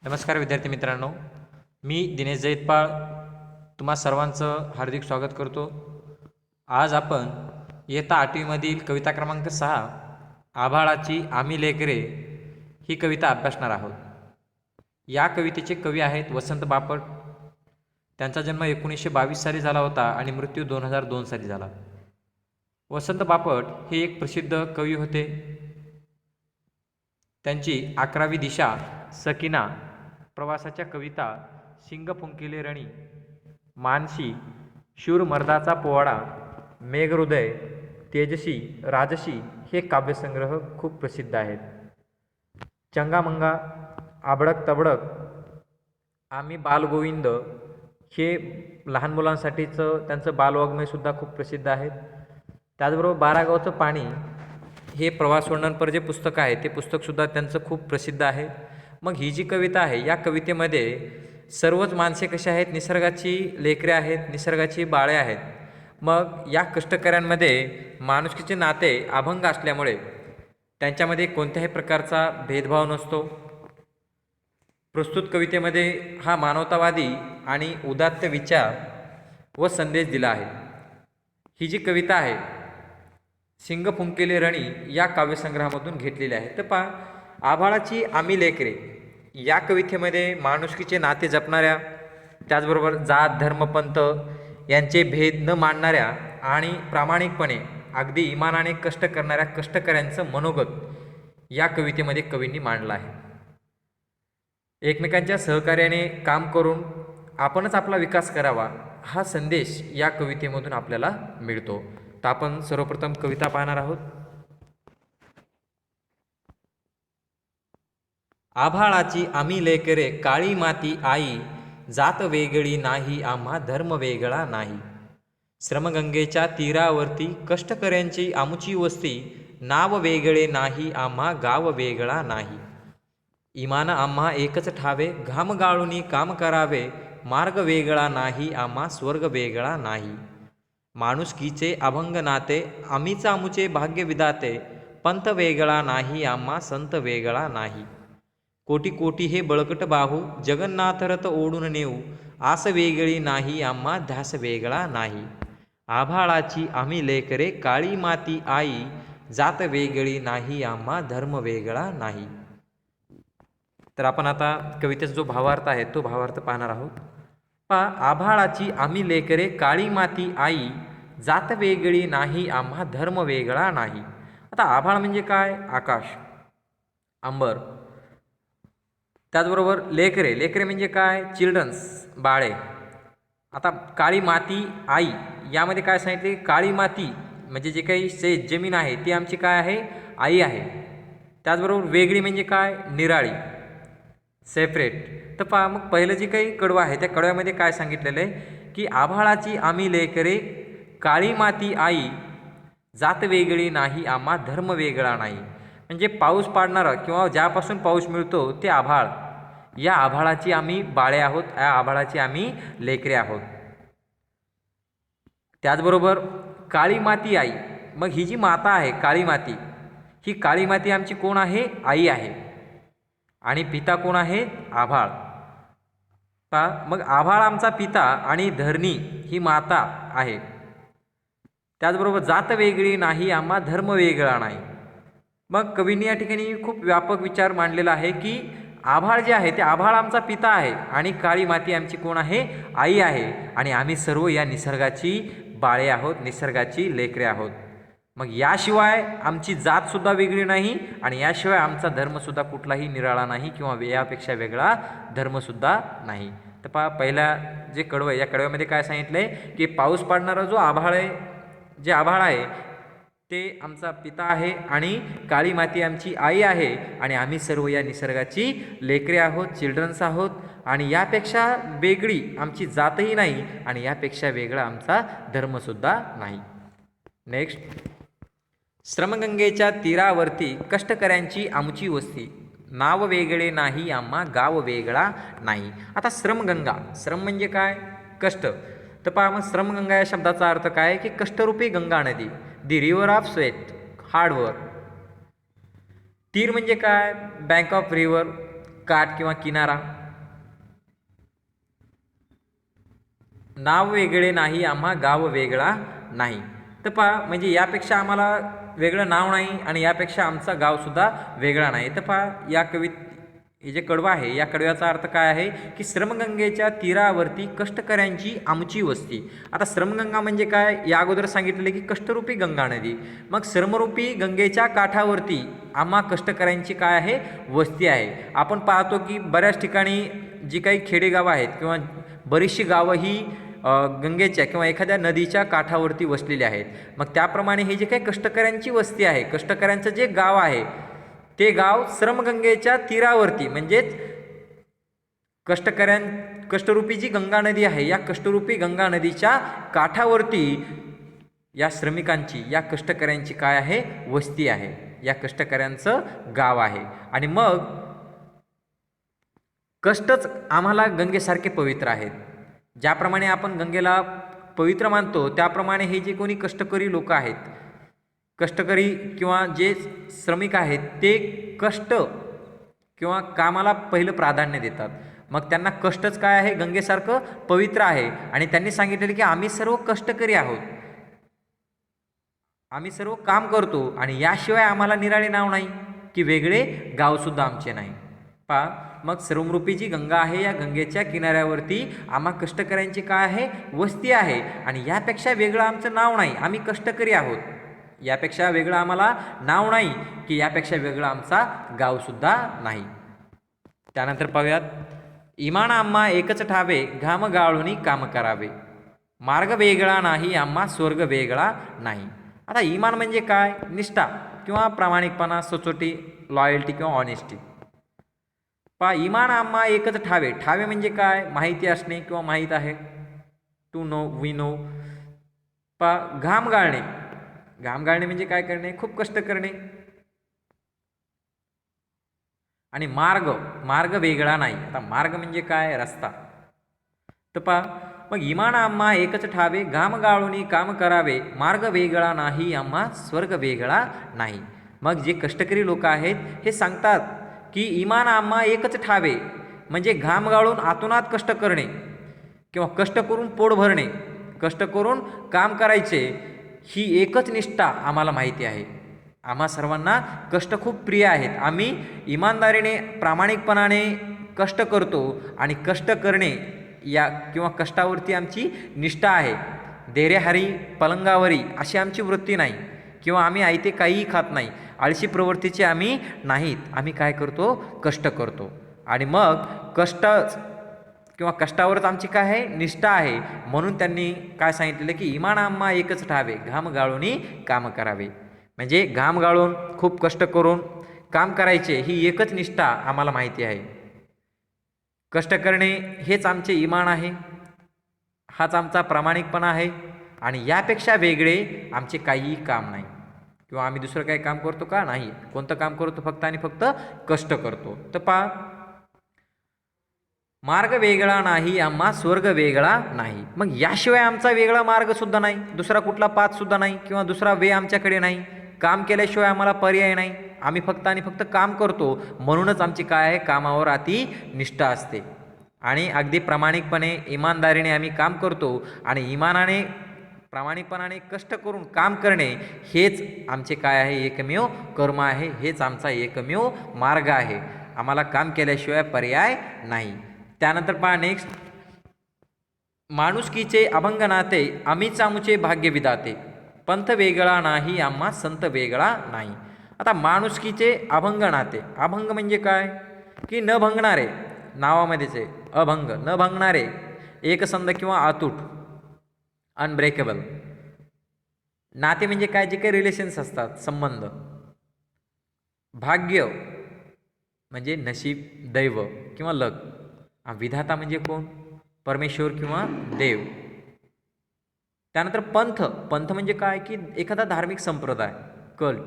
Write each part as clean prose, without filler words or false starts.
नमस्कार विद्यार्थी मित्रांनो, मी दिनेश जैतपाळ तुम्हा सर्वांचं हार्दिक स्वागत करतो. आज आपण इयत्ता 8वीमधील कविता क्रमांक 6 आभाळाची आम्ही लेकरे ही कविता अभ्यासणार आहोत. या कवितेचे कवी आहेत वसंत बापट. त्यांचा जन्म 1922 साली झाला होता आणि मृत्यू 2002 साली झाला. वसंत बापट हे एक प्रसिद्ध कवी होते. त्यांची 11वी दिशा, सकिना, प्रवासाच्या कविता, शिंग फुंकिले रणी, मानसी, शूर मर्दाचा पोवाडा, मेघहृदय, तेजसी, राजसी हे काव्यसंग्रह खूप प्रसिद्ध आहेत. चंगामंगा, आबडक तबडक, आम्ही बालगोविंद हे लहान मुलांसाठीचं त्यांचं बालवाङ्मयसुद्धा खूप प्रसिद्ध आहेत. त्याचबरोबर 12 गावचं पाणी हे प्रवास वर्णनपर जे पुस्तक आहे ते पुस्तकसुद्धा त्यांचं खूप प्रसिद्ध आहे. मग ही जी कविता आहे या कवितेमध्ये सर्वच माणसे कशी आहेत, निसर्गाची लेकरे आहेत, निसर्गाची बाळे आहेत. मग या कष्टकऱ्यांमध्ये माणुसकीचे नाते अभंग असल्यामुळे त्यांच्यामध्ये कोणत्याही प्रकारचा भेदभाव नसतो. प्रस्तुत कवितेमध्ये हा मानवतावादी आणि उदात्त विचार व संदेश दिला आहे. ही जी कविता आहे शिंग फुंकिले रणी या काव्यसंग्रहामधून घेतलेली आहे. तर पहा, आभाळाची आम्ही लेकरे या कवितेमध्ये माणुसकीचे नाते जपणाऱ्या, त्याचबरोबर जात धर्म पंथ यांचे भेद न मानणाऱ्या आणि प्रामाणिकपणे अगदी इमानाने कष्ट करणाऱ्या कष्टकऱ्यांचं मनोगत या कवितेमध्ये कवींनी मांडलं आहे. एकमेकांच्या सहकार्याने काम करून आपणच आपला विकास करावा हा संदेश या कवितेमधून आपल्याला मिळतो. तर आपण सर्वप्रथम कविता पाहणार आहोत. आभाळाची आम्ही लेकरे काळी माती आई, जात वेगळी नाही आम्हा धर्म वेगळा नाही. श्रमगंगेच्या तीरावरती कष्टकऱ्यांची आमुची वस्ती, नाव वेगळे नाही आम्हा गाव वेगळा नाही. इमान आम्हा एकच ठावे, घाम गाळूनी काम करावे, मार्ग वेगळा नाही आम्हा स्वर्ग वेगळा नाही. माणुसकीचे अभंग नाते आम्हीच आमुचे भाग्य विधाते, पंथ वेगळा नाही आम्हा संत वेगळा नाही. कोटी कोटी हे बळकट बाहू, जगन्नाथ रथ ओढून नेऊ, आस वेगळी नाही आम्हा ध्यास वेगळा नाही. आभाळाची आम्ही लेकरे काळी माती आई, जात वेगळी नाही आम्हा धर्म वेगळा नाही. तर आपण आता कवितेचा जो भावार्थ आहे तो भावार्थ पाहणार आहोत. आभाळाची आम्ही लेकरे काळी माती आई, जात वेगळी नाही आम्हा धर्म वेगळा नाही. आता आभाळ म्हणजे काय? आकाश, अंबर. त्याचबरोबर लेकरे, लेकरे म्हणजे काय? चिल्ड्रन्स, बाळे. आता काळी माती आई यामध्ये काय सांगितले? काळी माती म्हणजे जे काही शेत जमीन आहे ती आमची काय आहे? आई आहे. त्याचबरोबर वेगळी म्हणजे काय? निराळी, सेपरेट. तर पहा, मग पहिलं जे काही कडवं आहे त्या कडव्यामध्ये काय सांगितलेलं आहे की आभाळाची आम्ही लेकरे काळी माती आई, जात वेगळी नाही आम्हा धर्म वेगळा नाही. म्हणजे पाऊस पाडणारा किंवा ज्यापासून पाऊस मिळतो ते आभाळ, या आभाळाची आम्ही बाळे आहोत, या आभाळाची आम्ही लेकरे आहोत. त्याचबरोबर काळी माती आई, मग ही जी माता आहे काळी माती, ही काळी माती आमची कोण आहे? आई आहे. आणि पिता कोण आहे? आभाळ. मग आभाळ आमचा पिता आणि धरणी ही माता आहे. त्याचबरोबर जात वेगळी नाही आम्हा धर्म वेगळा नाही. मग कवींनी या ठिकाणी खूप व्यापक विचार मांडलेला आहे की आभाळ जे आहे ते आभाळ आमचा पिता आहे आणि काळी माती आमची कोण आहे? आई आहे. आणि आम्ही सर्व या निसर्गाची बाळे आहोत, निसर्गाची लेकरे आहोत. मग याशिवाय आमची जातसुद्धा वेगळी नाही आणि याशिवाय आमचा धर्मसुद्धा कुठलाही निराळा नाही किंवा यापेक्षा वेगळा धर्मसुद्धा नाही. तर पहा, पहिला जे कडवं आहे या कडव्यामध्ये काय सांगितलं आहे की पाऊस पाडणारा जो आभाळ आहे, जे आभाळ आहे ते आमचा पिता आहे आणि काळी माती आमची आई आहे आणि आम्ही सर्व या निसर्गाची लेकरे आहोत, चिल्ड्रन्स आहोत. आणि यापेक्षा वेगळी आमची जातही नाही आणि यापेक्षा वेगळा आमचा धर्मसुद्धा नाही. नेक्स्ट, श्रमगंगेच्या तीरावरती कष्टकऱ्यांची आमची वस्ती, नाव वेगळे नाही आम्हा गाव वेगळा नाही. आता श्रमगंगा, श्रम म्हणजे काय? कष्ट. तर पहा, मग श्रमगंगा या शब्दाचा अर्थ काय? की कष्टरूपी गंगा नदी, the river of sweat, hard work. तीर म्हणजे काय? बँक ऑफ रिव्हर, काठ किंवा किनारा. नाव वेगळे नाही आम्हा गाव वेगळा नाही. तर पहा म्हणजे यापेक्षा आम्हाला वेगळं नाव नाही आणि यापेक्षा आमचा गावसुद्धा वेगळा नाही. तर पहा या हे जे कडवं आहे या कडव्याचा अर्थ काय आहे की श्रमगंगेच्या तीरावरती कष्टकऱ्यांची आमची वस्ती. आता श्रमगंगा म्हणजे काय या अगोदर सांगितलेले की कष्टरूपी गंगा नदी. मग श्रमरूपी गंगेच्या काठावरती आम्हा कष्टकऱ्यांची काय आहे वस्ती आहे. आपण पाहतो की बऱ्याच ठिकाणी जी काही खेडेगावं आहेत किंवा बरीचशी गावं ही गंगेच्या किंवा एखाद्या नदीच्या काठावरती वसलेली आहेत. मग त्याप्रमाणे हे जे काही कष्टकऱ्यांची वस्ती आहे, कष्टकऱ्यांचं जे गाव आहे ते गाव श्रमगंगेच्या तीरावरती म्हणजेच कष्टरूपी जी गंगा नदी आहे या कष्टरूपी गंगा नदीच्या काठावरती या श्रमिकांची या कष्टकऱ्यांची काय आहे वस्ती आहे, या कष्टकऱ्यांचं गाव आहे. आणि मग कष्टच आम्हाला गंगेसारखे पवित्र आहेत. ज्याप्रमाणे आपण गंगेला पवित्र मानतो त्याप्रमाणे हे जे कोणी कष्टकरी लोक आहेत, कष्टकरी किंवा जे श्रमिक आहेत ते कष्ट किंवा कामाला पहिलं प्राधान्य देतात. मग त्यांना कष्टच काय आहे गंगेसारखं पवित्र आहे. आणि त्यांनी सांगितलेले की आम्ही सर्व कष्टकरी आहोत, आम्ही सर्व काम करतो आणि याशिवाय आम्हाला निराळे नाव नाही की वेगळे गावसुद्धा आमचे नाही. पहा मग श्रमरूपी जी गंगा आहे या गंगेच्या किनाऱ्यावरती आम्हा कष्टकऱ्यांची काय आहे वस्ती आहे आणि यापेक्षा वेगळं आमचं नाव नाही, आम्ही कष्टकरी आहोत. यापेक्षा वेगळं आम्हाला नाव नाही की यापेक्षा वेगळं आमचा गावसुद्धा नाही. त्यानंतर पाहूयात इमान आम्हा एकच ठावे घाम गाळूनी काम करावे, मार्ग वेगळा नाही आम्हा स्वर्ग वेगळा नाही. आता इमान म्हणजे काय निष्ठा किंवा प्रामाणिकपणा, सचोटी, लॉयल्टी किंवा ऑनेस्टी. पहा इमान आम्हा एकच ठावे, ठावे म्हणजे काय माहिती असणे किंवा माहीत आहे, टू नो वी नो. पहा घाम गाळणे, घाम गाळणे म्हणजे काय करणे खूप कष्ट करणे. आणि मार्ग, मार्ग वेगळा नाही. आता मार्ग म्हणजे काय रस्ता. तर पहा मग इमान आम्हा एकच ठावे घाम गाळूनी काम करावे, मार्ग वेगळा नाही आम्हा स्वर्ग वेगळा नाही. मग जे कष्टकरी लोक आहेत हे सांगतात की इमान आम्हा एकच ठावे म्हणजे घाम गाळून आतोनात कष्ट करणे किंवा कष्ट करून पोट भरणे, कष्ट करून काम करायचे, ही एकच निष्ठा आम्हाला माहिती आहे. आम्हा सर्वांना कष्ट खूप प्रिय आहेत. आम्ही इमानदारीने प्रामाणिकपणाने कष्ट करतो आणि कष्ट करणे या किंवा कष्टावरती आमची निष्ठा आहे. देरेहारी पलंगावरी अशी आमची वृत्ती नाही किंवा आम्ही आयते काहीही खात नाही, आळशी प्रवृत्तीचे आम्ही नाहीत. आम्ही काय करतो कष्ट करतो आणि मग कष्ट किंवा कष्टावरच आमची काय आहे निष्ठा आहे. म्हणून त्यांनी काय सांगितलेलं की इमान आम्हा एकच ठावे घाम गाळूनी काम करावे, म्हणजे घाम गाळून खूप कष्ट करून काम करायचे ही एकच निष्ठा आम्हाला माहिती आहे. कष्ट करणे हेच आमचे इमान आहे, हाच आमचा प्रामाणिकपणा आहे आणि यापेक्षा वेगळे आमचे काहीही काम नाही किंवा आम्ही दुसरं काही काम करतो का नाही. कोणतं काम करतो फक्त आणि फक्त कष्ट करतो. तर पहा मार्ग वेगळा नाही आम्हा स्वर्ग वेगळा नाही. मग याशिवाय आमचा वेगळा मार्ग सुद्धा नाही, दुसरा कुठला पाथ सुद्धा नाही किंवा दुसरा वे आमच्याकडे नाही. काम केल्याशिवाय आम्हाला पर्याय नाही. आम्ही फक्त आणि फक्त काम करतो. म्हणूनच आमची काय आहे कामावर अति निष्ठा असते आणि अगदी प्रामाणिकपणे इमानदारीने आम्ही काम करतो आणि इमानाने प्रामाणिकपणाने कष्ट करून काम करणे हेच आमचे काय आहे एकमेव कर्म आहे, हेच आमचा एकमेव मार्ग आहे. आम्हाला काम केल्याशिवाय पर्याय नाही. त्यानंतर पहा नेक्स्ट माणुसकीचे अभंग नाते आम्हीच आमचे भाग्य विधाते, पंथ वेगळा नाही आम्हा संत वेगळा नाही. आता माणुसकीचे अभंग नाते, अभंग म्हणजे काय की न भंगणारे, नावामध्येच आहे अभंग, न भंगणारे, एकसंध किंवा अतूट, अनब्रेकेबल. नाते म्हणजे काय जे काही रिलेशन्स असतात संबंध. भाग्य म्हणजे नशीब, दैव किंवा लक. विधाता म्हणजे कोण परमेश्वर किंवा देव. त्यानंतर पंथ, पंथ म्हणजे काय की एखादा धार्मिक संप्रदाय कल्ट.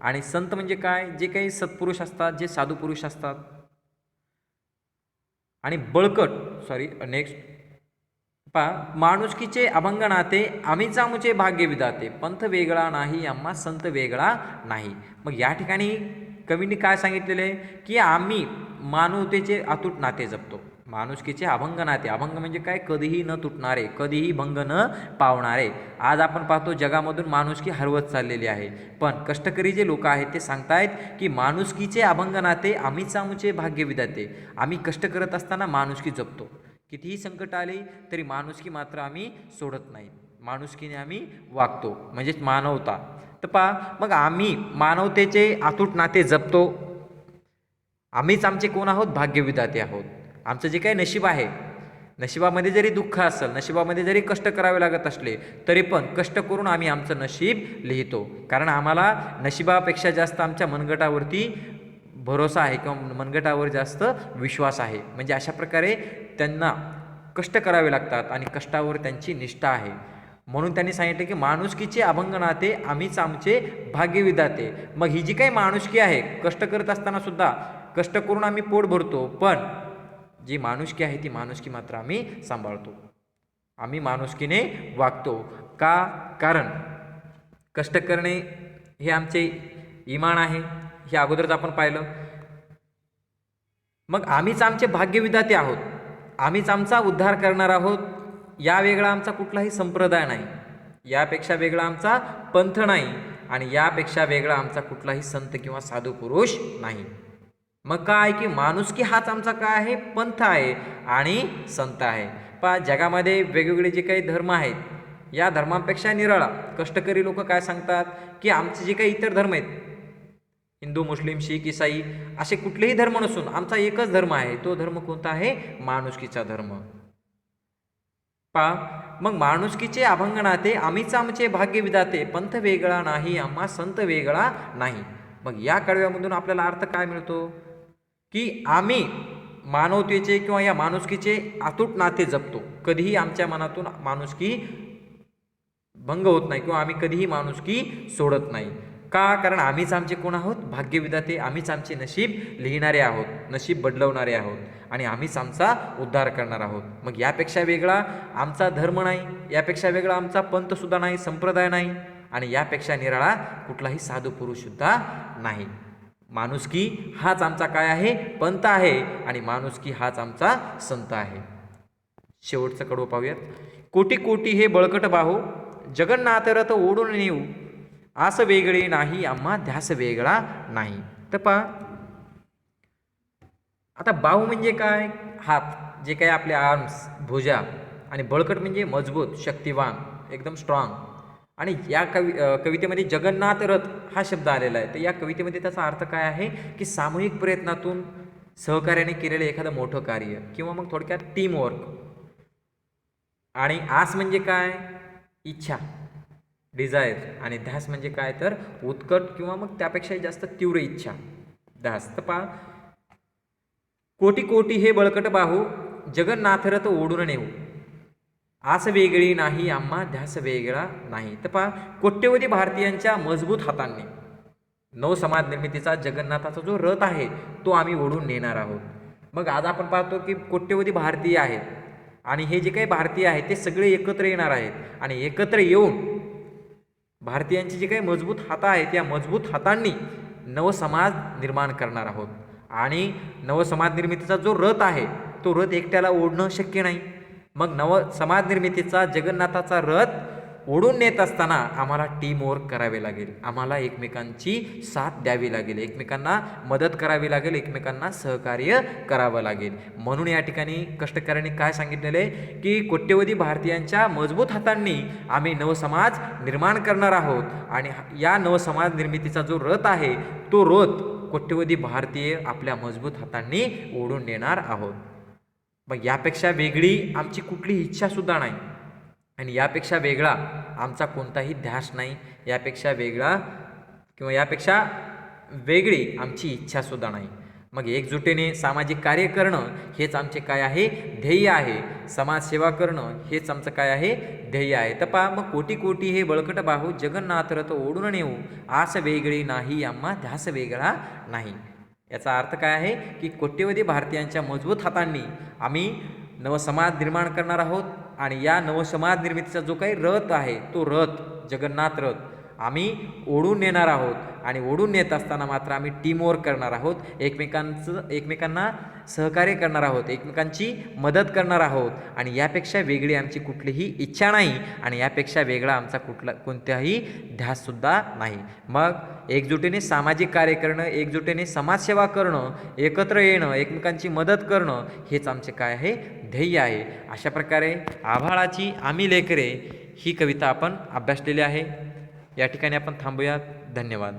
आणि संत म्हणजे काय जे काही सत्पुरुष असतात, जे साधू पुरुष असतात. आणि बळकट नेक्स्ट पहा माणुसकीचे अभंग नाते आम्हीच आमचे भाग्य विधाते, पंथ वेगळा नाही आम्हा संत वेगळा नाही. मग या ठिकाणी कवींनी काय सांगितलेलं आहे की आम्ही मानवतेचे अतूट नाते जपतो. माणुसकीचे अभंग नाते, अभंग म्हणजे काय, कधीही न तुटणारे, कधीही भंग न पावणारे. आज आपण पाहतो जगामधून माणुसकी हरवत चाललेली आहे, पण कष्टकरी जे लोक आहेत ते सांगतायत की माणुसकीचे अभंग नाते आम्हीच आमचे भाग्य विधाते. आम्ही कष्ट करत असताना माणुसकी जपतो. कितीही संकट आले तरी माणुसकी मात्र आम्ही सोडत नाही. माणुसकीने आम्ही वागतो, म्हणजेच मानवता. तर पहा, मग आम्ही मानवतेचे अतूट नाते जपतो. आम्हीच आमचे कोण आहोत, भाग्यविधाते आहोत. आमचं जे काही नशीब आहे, नशिबामध्ये जरी दुःख असेल, नशिबामध्ये जरी कष्ट करावे लागत असले, तरी पण कष्ट करून आम्ही आमचं नशीब लिहितो. कारण आम्हाला नशिबापेक्षा जास्त आमच्या मनगटावरती भरोसा आहे किंवा मनगटावर जास्त विश्वास आहे. म्हणजे अशा प्रकारे त्यांना कष्ट करावे लागतात आणि कष्टावर त्यांची निष्ठा आहे. म्हणून त्यांनी सांगितले की माणुसकीचे अभंग नाते आम्हीच आमचे भाग्यविधाते. मग ही जी काही माणुसकी आहे, कष्ट करत असताना सुद्धा कष्ट करून आम्ही पोट भरतो, पण जी माणुसकी आहे ती माणुसकी मात्र आम्ही सांभाळतो. आम्ही माणुसकीने वागतो. का? कारण कष्ट करणे हे आमचे इमान आहे, हे अगोदरच आपण पाहिलं. मग आम्हीच आमचे भाग्यविधाते आहोत, आम्हीच आमचा उद्धार करणार आहोत. या वेगळा आमचा कुठलाही संप्रदाय नाही, यापेक्षा वेगळा आमचा पंथ नाही, आणि यापेक्षा वेगळा आमचा कुठलाही संत किंवा साधू पुरुष नाही. मग काय की माणुसकी हाच आमचा काय आहे, पंथ आहे आणि संत आहे. पहा, जगामध्ये वेगवेगळे जे काही धर्म आहेत, या धर्मांपेक्षा निराळा कष्टकरी लोक काय सांगतात की आमचे जे काही इतर धर्म आहेत, हिंदू, मुस्लिम, शीख, ईसाई असे कुठलेही धर्म नसून आमचा एकच धर्म आहे. तो धर्म कोणता आहे? माणुसकीचा धर्म. पहा, मग माणुसकीचे अभंग नाते आम्हीच आमचे भाग्य विधाते, पंथ वेगळा नाही आम्हा, संत वेगळा नाही. मग या कडव्यामधून आपल्याला अर्थ काय मिळतो की आम्ही मानवतेचे किंवा या माणुसकीचे अतूट नाते जपतो. कधीही आमच्या मनातून माणुसकी भंग होत नाही किंवा आम्ही कधीही माणुसकी सोडत नाही. का? कारण आम्हीच आमचे कोण आहोत? भाग्यविधाते. आम्हीच आमचे नशीब लिहिणारे आहोत, नशीब बदलवणारे आहोत, आणि आम्हीच आमचा उद्धार करणार आहोत. मग यापेक्षा वेगळा आमचा धर्म नाही, यापेक्षा वेगळा आमचा पंथसुद्धा नाही, संप्रदाय नाही, आणि यापेक्षा निराळा कुठलाही साधू पुरुषसुद्धा नाही. माणुसकी हाच आमचा काय आहे? पंथ आहे, आणि माणुसकी हाच आमचा संत आहे. शेवटचं कडवं पाहूयात. कोटी कोटी हे बळकट बाहू, जगन्नाथ रथ ओढून नेऊ, आस वेगळे नाही आम्हा, ध्यास वेगळा नाही. तर पहा, आता बाहू म्हणजे काय? हात, जे काही आपले आर्म्स, भुजा, आणि बळकट म्हणजे मजबूत, शक्तिवान, एकदम स्ट्रॉंग. आणि या कवितेमध्ये जगन्नाथ रथ हा शब्द आलेला आहे. तर या कवितेमध्ये त्याचा अर्थ काय आहे की सामूहिक प्रयत्नातून सहकार्याने केलेलं एखादं मोठं कार्य, किंवा मग थोडक्यात टीमवर्क. आणि आस म्हणजे काय? इच्छा, डिझायर. आणि ध्यास म्हणजे काय? तर उत्कट किंवा मग त्यापेक्षाही जास्त तीव्र इच्छा, ध्यास. तर पहा, कोटी कोटी हे बळकट बाहू, जगन्नाथ रथ ओढून नेऊ, आस वेगळी नाही आम्हा, ध्यास वेगळा नाही. तर पहा, कोट्यवधी भारतीयांच्या मजबूत हातांनी नवसमाज निर्मितीचा जगन्नाथाचा जो रथ आहे तो आम्ही ओढून नेणार आहोत. मग आज आपण पाहतो की कोट्यवधी भारतीय आहेत, आणि हे जे काही भारतीय आहेत ते सगळे एकत्र येणार आहेत, आणि एकत्र येऊन भारतीयांची जी काही मजबूत हातं आहेत या मजबूत हातांनी नवसमाज निर्माण करणार आहोत. आणि नवसमाज निर्मितीचा जो रथ आहे तो रथ एकट्याला ओढणं शक्य नाही. मग समाज निर्मितीचा जगन्नाथाचा रथ ओढून नेत असताना आम्हाला टीमवर्क करावे लागेल, आम्हाला एकमेकांची साथ द्यावी लागेल, एकमेकांना मदत करावी लागेल, एकमेकांना सहकार्य करावं लागेल. म्हणून या ठिकाणी कष्टकऱ्यांनी काय सांगितलेलं आहे की कोट्यवधी भारतीयांच्या मजबूत हातांनी आम्ही नवसमाज निर्माण करणार आहोत, आणि या नवसमाज निर्मितीचा जो रथ आहे तो रथ कोट्यवधी भारतीय आपल्या मजबूत हातांनी ओढून नेणार आहोत. मग यापेक्षा वेगळी आमची कुठली इच्छासुद्धा नाही, आणि यापेक्षा वेगळा आमचा कोणताही ध्यास नाही, यापेक्षा वेगळा किंवा यापेक्षा वेगळी आमची इच्छासुद्धा नाही. मग एकजुटीने सामाजिक कार्य करणं हेच आमचे काय आहे? ध्येय आहे. समाजसेवा करणं हेच आमचं काय आहे? ध्येय आहे. तर पहा, मग कोटी कोटी हे बळकट बाहू, जगन्नाथ रथ ओढून नेऊ, आस वेगळी नाही आम्हा, ध्यास वेगळा नाही. याचा अर्थ काय आहे की कोट्यवधी भारतीयांच्या मजबूत हातांनी आम्ही नवसमाज निर्माण करणार आहोत, आणि या नवसमाज निर्मितीचा जो काही रथ आहे तो रथ जगन्नाथ रथ आम्ही ओढून नेणार आहोत आणि ओढून नेत असताना मात्र आम्ही टीमवर्क करणार आहोत, एकमेकांना सहकार्य करणार आहोत, एकमेकांची मदत करणार आहोत आणि यापेक्षा वेगळी आमची कुठलीही इच्छा नाही आणि यापेक्षा वेगळा आमचा कोणताही ध्याससुद्धा नाही. मग एकजुटीने सामाजिक कार्य करणं, एकजुटीने समाजसेवा करणं, एकत्र येणं, एकमेकांची मदत करणं हेच आमचे काय आहे, ध्येय आहे. अशा प्रकारे आभाळाची आम्ही लेकरे ही कविता आपण अभ्यासलेली आहे. या ठिकाणी आपण थांबूयात. धन्यवाद.